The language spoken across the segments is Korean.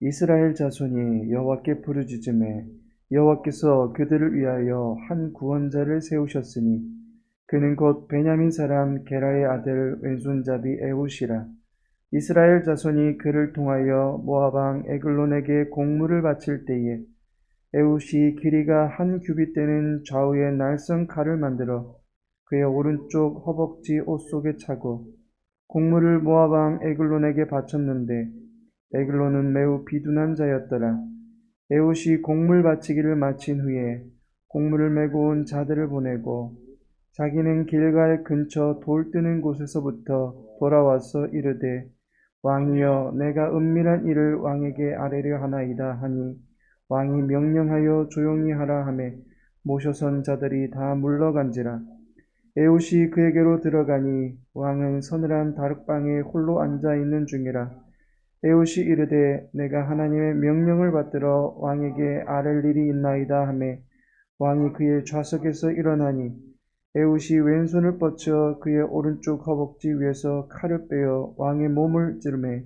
이스라엘 자손이 여호와께 부르짖음에 여호와께서 그들을 위하여 한 구원자를 세우셨으니 그는 곧 베냐민 사람 게라의 아들 왼손잡이 에훗이라. 이스라엘 자손이 그를 통하여 모압 왕 에글론에게 공물을 바칠 때에 에훗이 길이가 한 규빗 되는 좌우에 날선 칼을 만들어 그의 오른쪽 허벅지 옷 속에 차고 곡물을 모압 왕 에글론에게 바쳤는데 에글론은 매우 비둔한 자였더라. 에훗이 곡물 바치기를 마친 후에 곡물을 메고 온 자들을 보내고 자기는 길갈 근처 돌 뜨는 곳에서부터 돌아와서 이르되 왕이여 내가 은밀한 일을 왕에게 아뢰려 하나이다 하니 왕이 명령하여 조용히 하라 하매 모셔선 자들이 다 물러간지라. 에훗이 그에게로 들어가니 왕은 서늘한 다락방에 홀로 앉아 있는 중이라. 에훗이 이르되 내가 하나님의 명령을 받들어 왕에게 아랠 일이 있나이다 하매 왕이 그의 좌석에서 일어나니 에훗이 왼손을 뻗쳐 그의 오른쪽 허벅지 위에서 칼을 빼어 왕의 몸을 찌르매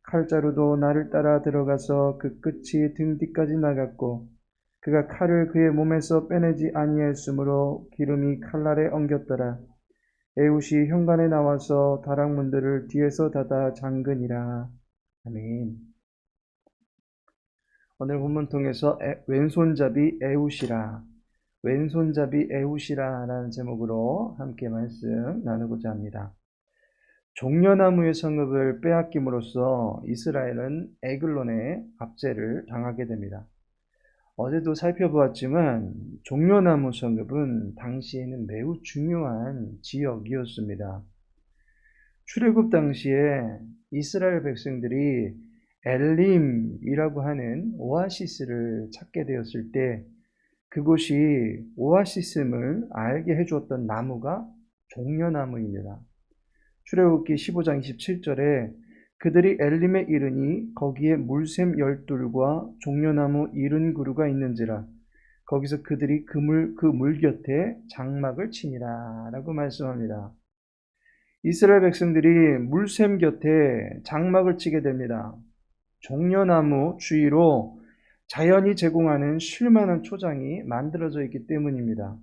칼자루도 나를 따라 들어가서 그 끝이 등 뒤까지 나갔고 그가 칼을 그의 몸에서 빼내지 아니하였으므로 기름이 칼날에 엉겼더라. 에훗이 현관에 나와서 다락문들을 뒤에서 닫아 잠그니라. 아멘. 오늘 본문 통해서 왼손잡이 에훗이라, 왼손잡이 에훗이라 라는 제목으로 함께 말씀 나누고자 합니다. 종려나무의 성읍을 빼앗김으로써 이스라엘은 에글론의 압제를 당하게 됩니다. 어제도 살펴보았지만 종려나무 성읍은 당시에는 매우 중요한 지역이었습니다. 출애굽 당시에 이스라엘 백성들이 엘림이라고 하는 오아시스를 찾게 되었을 때 그곳이 오아시스임을 알게 해주었던 나무가 종려나무입니다. 출애굽기 15장 27절에 그들이 엘림에 이르니 거기에 물샘 12과 종려나무 70그루가 있는지라 거기서 그들이 그 물 곁에 장막을 치니라 라고 말씀합니다. 이스라엘 백성들이 물샘 곁에 장막을 치게 됩니다. 종려나무 주위로 자연이 제공하는 쉴만한 초장이 만들어져 있기 때문입니다.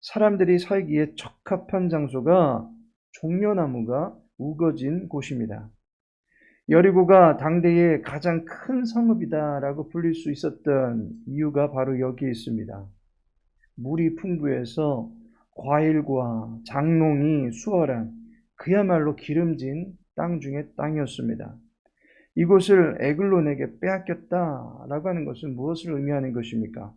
사람들이 살기에 적합한 장소가 종려나무가 우거진 곳입니다. 여리고가 당대의 가장 큰 성읍이다라고 불릴 수 있었던 이유가 바로 여기에 있습니다. 물이 풍부해서 과일과 장롱이 수월한 그야말로 기름진 땅 중의 땅이었습니다. 이곳을 에글론에게 빼앗겼다라고 하는 것은 무엇을 의미하는 것입니까?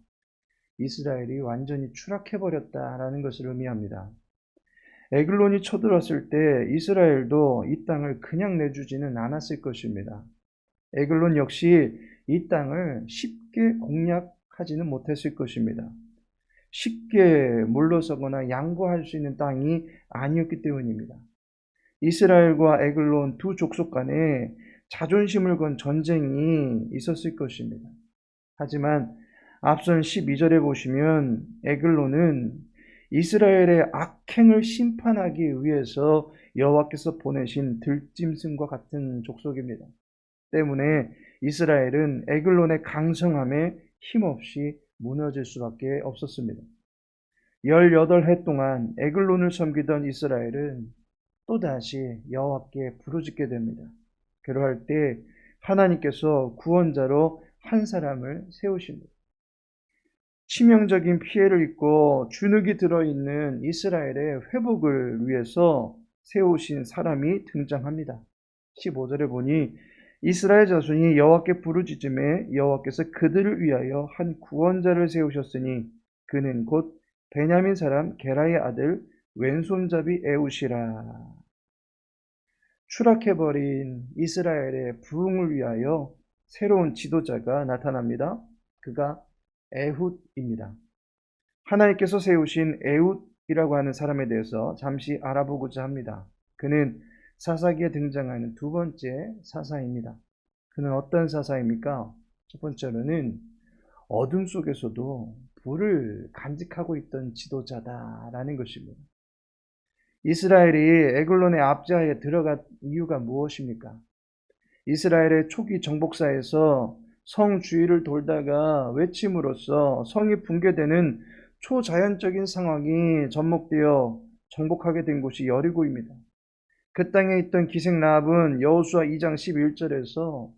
이스라엘이 완전히 추락해버렸다라는 것을 의미합니다. 에글론이 쳐들어왔을 때 이스라엘도 이 땅을 그냥 내주지는 않았을 것입니다. 에글론 역시 이 땅을 쉽게 공략하지는 못했을 것입니다. 쉽게 물러서거나 양보할 수 있는 땅이 아니었기 때문입니다. 이스라엘과 에글론 두 족속 간에 자존심을 건 전쟁이 있었을 것입니다. 하지만 앞선 12절에 보시면 에글론은 이스라엘의 악행을 심판하기 위해서 여호와께서 보내신 들짐승과 같은 족속입니다. 때문에 이스라엘은 에글론의 강성함에 힘없이 무너질 수밖에 없었습니다. 18해 동안 에글론을 섬기던 이스라엘은 또다시 여호와께 부르짖게 됩니다. 그러할 때 하나님께서 구원자로 한 사람을 세우십니다. 치명적인 피해를 입고 주눅이 들어있는 이스라엘의 회복을 위해서 세우신 사람이 등장합니다. 15절에 보니 이스라엘 자손이 여호와께 부르짖음에 여호와께서 그들을 위하여 한 구원자를 세우셨으니 그는 곧 베냐민 사람 게라의 아들 왼손잡이 에훗이라. 추락해버린 이스라엘의 부흥을 위하여 새로운 지도자가 나타납니다. 그가 에훗입니다. 하나님께서 세우신 에훗이라고 하는 사람에 대해서 잠시 알아보고자 합니다. 그는 사사기에 등장하는 두 번째 사사입니다. 그는 어떤 사사입니까? 첫 번째로는 어둠 속에서도 불을 간직하고 있던 지도자다라는 것입니다. 이스라엘이 에글론의 압제하에 들어간 이유가 무엇입니까? 이스라엘의 초기 정복사에서 성 주위를 돌다가 외침으로써 성이 붕괴되는 초자연적인 상황이 접목되어 정복하게 된 곳이 여리고입니다. 그 땅에 있던 기생 라합은 여호수아 2장 11절에서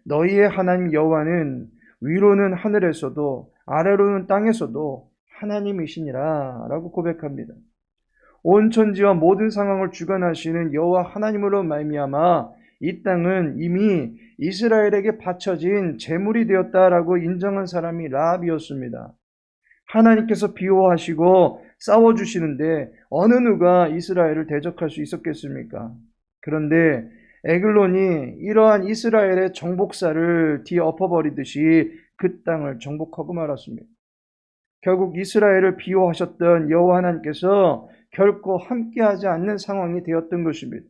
너희의 하나님 여호와는 위로는 하늘에서도 아래로는 땅에서도 하나님이시니라 라고 고백합니다. 온 천지와 모든 상황을 주관하시는 여호와 하나님으로 말미암아 이 땅은 이미 이스라엘에게 바쳐진 제물이 되었다라고 인정한 사람이 라합이었습니다. 하나님께서 비호하시고 싸워주시는데 어느 누가 이스라엘을 대적할 수 있었겠습니까? 그런데 에글론이 이러한 이스라엘의 정복사를 뒤엎어버리듯이 그 땅을 정복하고 말았습니다. 결국 이스라엘을 비호하셨던 여호와 하나님께서 결코 함께하지 않는 상황이 되었던 것입니다.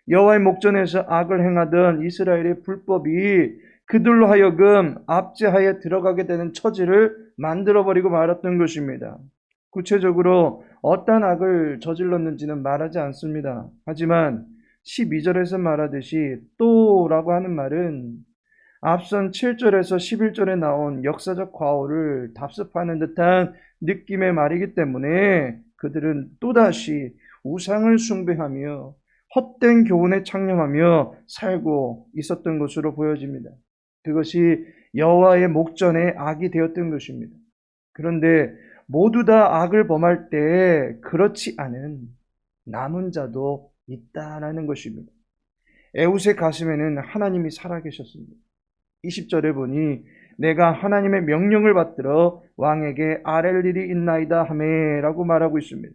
여호와의 목전에서 악을 행하던 이스라엘의 불법이 그들로 하여금 압제하에 들어가게 되는 처지를 만들어버리고 말았던 것입니다. 구체적으로 어떤 악을 저질렀는지는 말하지 않습니다. 하지만 12절에서 말하듯이 또라고 하는 말은 앞선 7절에서 11절에 나온 역사적 과오를 답습하는 듯한 느낌의 말이기 때문에 그들은 또다시 우상을 숭배하며 헛된 교훈에 창념하며 살고 있었던 것으로 보여집니다. 그것이 여호와의 목전에 악이 되었던 것입니다. 그런데 모두 다 악을 범할 때 그렇지 않은 남은 자도 있다라는 것입니다. 에훗의 가슴에는 하나님이 살아계셨습니다. 20절에 보니 내가 하나님의 명령을 받들어 왕에게 아랠 일이 있나이다 하매라고 말하고 있습니다.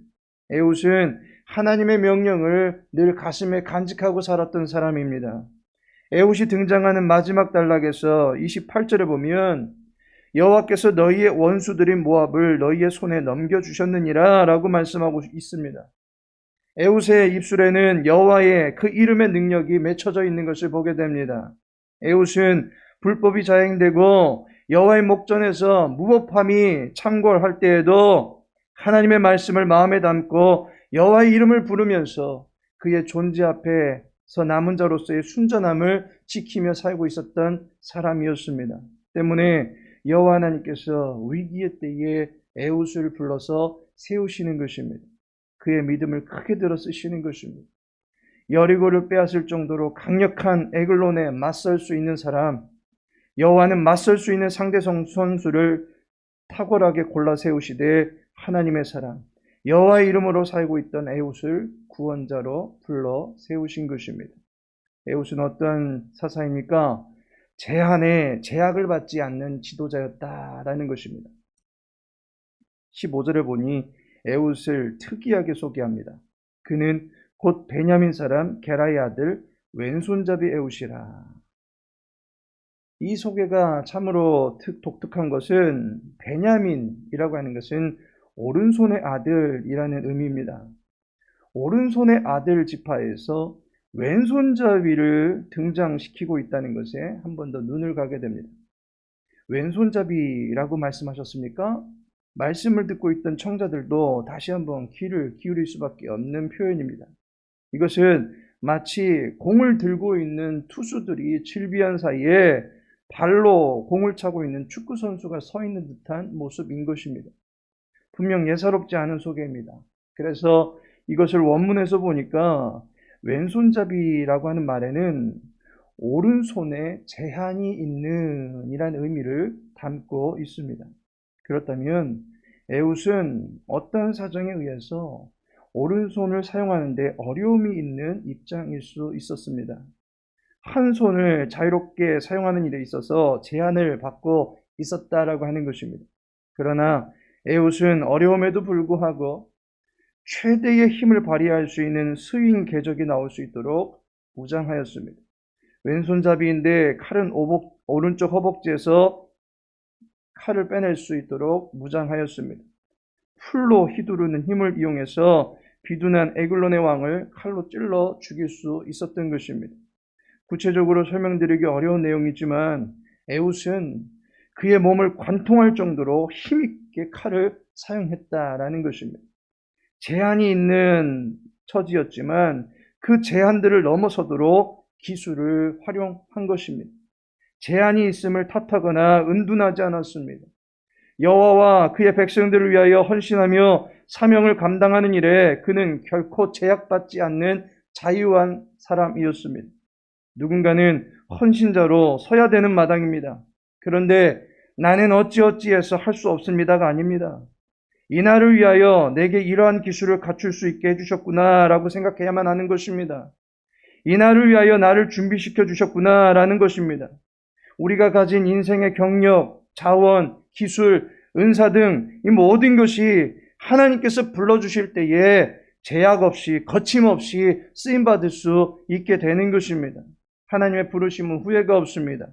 에훗은 하나님의 명령을 늘 가슴에 간직하고 살았던 사람입니다. 에훗이 등장하는 마지막 단락에서 28절에 보면 여호와께서 너희의 원수들인 모압을 너희의 손에 넘겨주셨느니라 라고 말씀하고 있습니다. 에훗의 입술에는 여호와의 그 이름의 능력이 맺혀져 있는 것을 보게 됩니다. 에훗은 불법이 자행되고 여호와의 목전에서 무법함이 창궐할 때에도 하나님의 말씀을 마음에 담고 여호와의 이름을 부르면서 그의 존재 앞에서 남은 자로서의 순전함을 지키며 살고 있었던 사람이었습니다. 때문에 여호와 하나님께서 위기의 때에 에훗을 불러서 세우시는 것입니다. 그의 믿음을 크게 들어 쓰시는 것입니다. 여리고를 빼앗을 정도로 강력한 에글론에 맞설 수 있는 사람, 여호와는 맞설 수 있는 상대 선수를 탁월하게 골라 세우시되 하나님의 사람, 여호와의 이름으로 살고 있던 에훗을 구원자로 불러 세우신 것입니다. 에훗은 어떤 사사입니까? 제한에 제약을 받지 않는 지도자였다라는 것입니다. 15절에 보니 에훗을 특이하게 소개합니다. 그는 곧 베냐민 사람 게라의 아들 왼손잡이 에훗이라. 이 소개가 참으로 독특한 것은 베냐민이라고 하는 것은 오른손의 아들이라는 의미입니다. 오른손의 아들 지파에서 왼손잡이를 등장시키고 있다는 것에 한 번 더 눈을 가게 됩니다. 왼손잡이라고 말씀하셨습니까? 말씀을 듣고 있던 청자들도 다시 한번 귀를 기울일 수밖에 없는 표현입니다. 이것은 마치 공을 들고 있는 투수들이 질비한 사이에 발로 공을 차고 있는 축구 선수가 서 있는 듯한 모습인 것입니다. 분명 예사롭지 않은 소개입니다. 그래서 이것을 원문에서 보니까 왼손잡이라고 하는 말에는 오른손에 제한이 있는 이라는 의미를 담고 있습니다. 그렇다면 에훗은 어떤 사정에 의해서 오른손을 사용하는데 어려움이 있는 입장일 수 있었습니다. 한 손을 자유롭게 사용하는 일에 있어서 제한을 받고 있었다라고 하는 것입니다. 그러나 에훗은 어려움에도 불구하고 최대의 힘을 발휘할 수 있는 스윙 궤적이 나올 수 있도록 무장하였습니다. 왼손잡이인데 칼은 오른쪽 허벅지에서 칼을 빼낼 수 있도록 무장하였습니다. 풀로 휘두르는 힘을 이용해서 비둔한 에글론의 왕을 칼로 찔러 죽일 수 있었던 것입니다. 구체적으로 설명드리기 어려운 내용이지만 에훗은 그의 몸을 관통할 정도로 힘있게 칼을 사용했다라는 것입니다. 제한이 있는 처지였지만 그 제한들을 넘어서도록 기술을 활용한 것입니다. 제한이 있음을 탓하거나 은둔하지 않았습니다. 여호와와 그의 백성들을 위하여 헌신하며 사명을 감당하는 일에 그는 결코 제약받지 않는 자유한 사람이었습니다. 누군가는 헌신자로 서야 되는 마당입니다. 그런데 나는 어찌어찌해서 할 수 없습니다가 아닙니다. 이날을 위하여 내게 이러한 기술을 갖출 수 있게 해주셨구나라고 생각해야만 하는 것입니다. 이날을 위하여 나를 준비시켜 주셨구나라는 것입니다. 우리가 가진 인생의 경력, 자원, 기술, 은사 등 이 모든 것이 하나님께서 불러주실 때에 제약 없이 거침없이 쓰임받을 수 있게 되는 것입니다. 하나님의 부르심은 후회가 없습니다.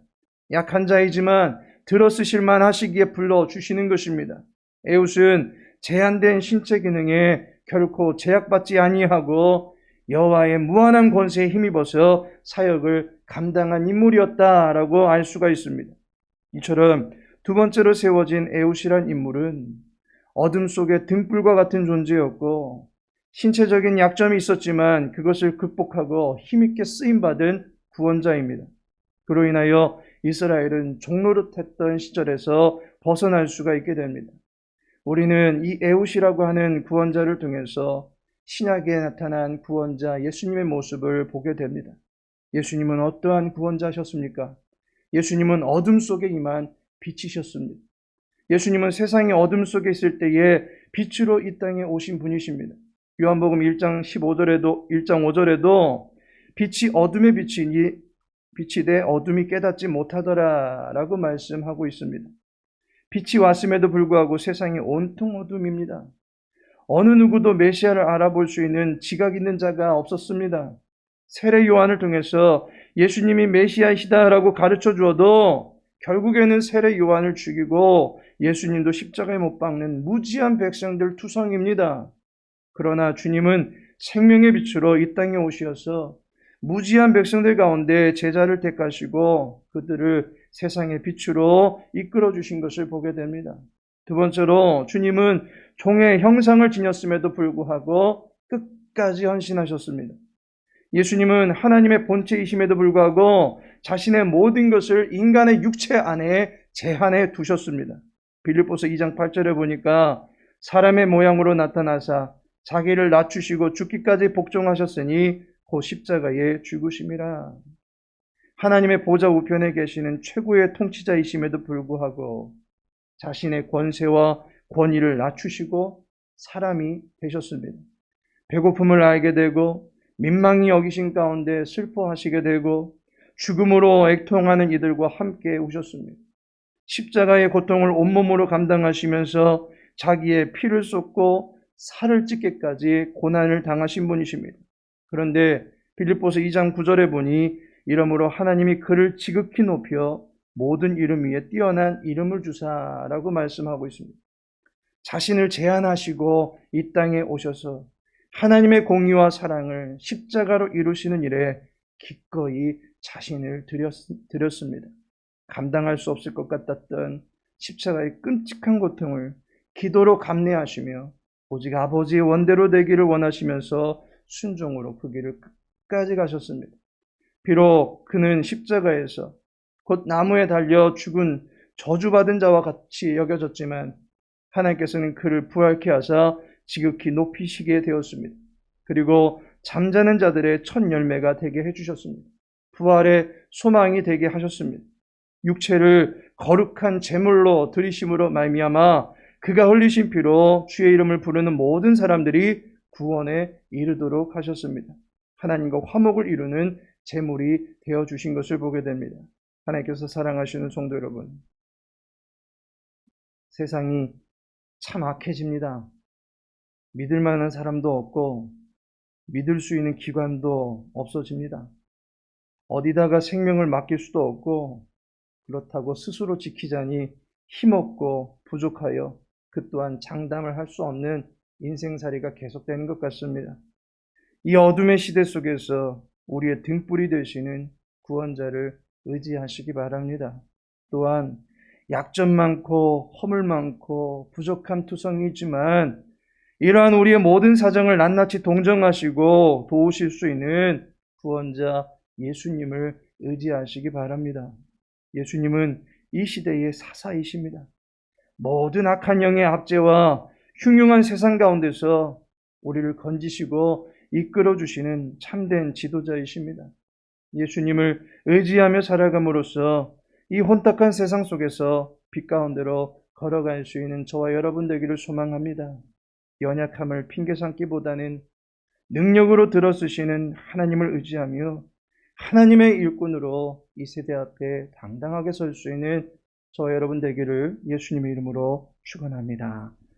약한 자이지만 들어 쓰실만 하시기에 불러주시는 것입니다. 에웃은 제한된 신체 기능에 결코 제약받지 아니하고 여호와의 무한한 권세에 힘입어서 사역을 감당한 인물이었다라고 알 수가 있습니다. 이처럼 두 번째로 세워진 에웃이란 인물은 어둠 속의 등불과 같은 존재였고 신체적인 약점이 있었지만 그것을 극복하고 힘있게 쓰임받은 구원자입니다. 그로 인하여 이스라엘은 종노릇했던 시절에서 벗어날 수가 있게 됩니다. 우리는 이 에웃이라고 하는 구원자를 통해서 신약에 나타난 구원자 예수님의 모습을 보게 됩니다. 예수님은 어떠한 구원자셨습니까? 예수님은 어둠 속에 임한 빛이셨습니다. 예수님은 세상의 어둠 속에 있을 때에 빛으로 이 땅에 오신 분이십니다. 요한복음 1장 5절에도 빛이 어둠에 비치니 빛이 돼 어둠이 깨닫지 못하더라 라고 말씀하고 있습니다. 빛이 왔음에도 불구하고 세상이 온통 어둠입니다. 어느 누구도 메시아를 알아볼 수 있는 지각 있는 자가 없었습니다. 세례 요한을 통해서 예수님이 메시아이시다라고 가르쳐 주어도 결국에는 세례 요한을 죽이고 예수님도 십자가에 못 박는 무지한 백성들 투성입니다. 그러나 주님은 생명의 빛으로 이 땅에 오셔서 무지한 백성들 가운데 제자를 택하시고 그들을 세상의 빛으로 이끌어 주신 것을 보게 됩니다. 두 번째로 주님은 종의 형상을 지녔음에도 불구하고 끝까지 헌신하셨습니다. 예수님은 하나님의 본체이심에도 불구하고 자신의 모든 것을 인간의 육체 안에 제한해 두셨습니다. 빌립보서 2장 8절에 보니까 사람의 모양으로 나타나사 자기를 낮추시고 죽기까지 복종하셨으니 곧 십자가에 죽으심이라. 하나님의 보좌 우편에 계시는 최고의 통치자이심에도 불구하고 자신의 권세와 권위를 낮추시고 사람이 되셨습니다. 배고픔을 알게 되고 민망히 여기신 가운데 슬퍼하시게 되고 죽음으로 애통하는 이들과 함께 오셨습니다. 십자가의 고통을 온몸으로 감당하시면서 자기의 피를 쏟고 살을 찢기까지 고난을 당하신 분이십니다. 그런데 빌립보서 2장 9절에 보니 이러므로 하나님이 그를 지극히 높여 모든 이름 위에 뛰어난 이름을 주사라고 말씀하고 있습니다. 자신을 제한하시고 이 땅에 오셔서 하나님의 공의와 사랑을 십자가로 이루시는 일에 기꺼이 자신을 드렸습니다. 감당할 수 없을 것 같았던 십자가의 끔찍한 고통을 기도로 감내하시며 오직 아버지의 원대로 되기를 원하시면서 순종으로 그 길을 끝까지 가셨습니다. 비록 그는 십자가에서 곧 나무에 달려 죽은 저주받은 자와 같이 여겨졌지만 하나님께서는 그를 부활케 하사 지극히 높이시게 되었습니다. 그리고 잠자는 자들의 첫 열매가 되게 해주셨습니다. 부활의 소망이 되게 하셨습니다. 육체를 거룩한 제물로 드리심으로 말미암아 그가 흘리신 피로 주의 이름을 부르는 모든 사람들이 구원에 이르도록 하셨습니다. 하나님과 화목을 이루는 제물이 되어주신 것을 보게 됩니다. 하나님께서 사랑하시는 성도 여러분, 세상이 참 악해집니다. 믿을 만한 사람도 없고 믿을 수 있는 기관도 없어집니다. 어디다가 생명을 맡길 수도 없고 그렇다고 스스로 지키자니 힘없고 부족하여 그 또한 장담을 할 수 없는 인생살이가 계속되는 것 같습니다. 이 어둠의 시대 속에서 우리의 등불이 되시는 구원자를 의지하시기 바랍니다. 또한 약점 많고 허물 많고 부족한 투성이지만 이러한 우리의 모든 사정을 낱낱이 동정하시고 도우실 수 있는 구원자 예수님을 의지하시기 바랍니다. 예수님은 이 시대의 사사이십니다. 모든 악한 영의 압제와 흉흉한 세상 가운데서 우리를 건지시고 이끌어 주시는 참된 지도자이십니다. 예수님을 의지하며 살아감으로써 이 혼탁한 세상 속에서 빛 가운데로 걸어갈 수 있는 저와 여러분 되기를 소망합니다. 연약함을 핑계 삼기보다는 능력으로 들어쓰시는 하나님을 의지하며 하나님의 일꾼으로 이 세대 앞에 당당하게 설 수 있는 저와 여러분 되기를 예수님의 이름으로 축원합니다.